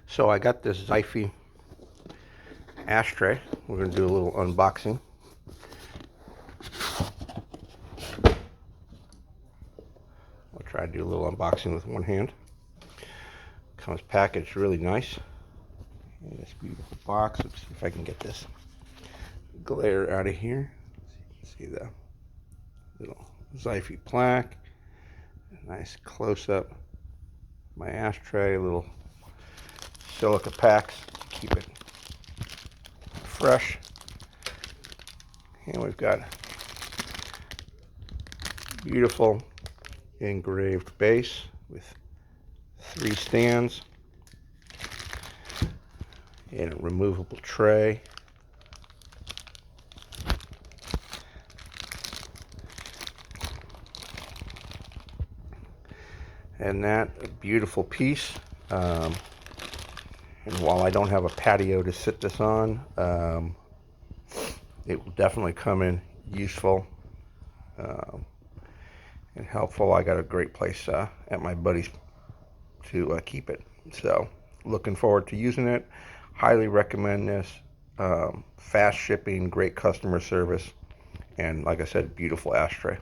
So I got this XIFEI ashtray. We're going to do a little unboxing. I'll try to do a little unboxing with one hand. Comes packaged really nice in this beautiful box. Let's see if I can get this glare out of here. See the little XIFEI plaque. Nice close-up. My ashtray, little silica packs to keep it fresh. And we've got beautiful engraved base with 3 stands and a removable tray. And that, a beautiful piece. And while I don't have a patio to sit this on, it will definitely come in useful and helpful. I got a great place at my buddy's to keep it. So looking forward to using it. Highly recommend this. Fast shipping, great customer service, and like I said, beautiful ashtray.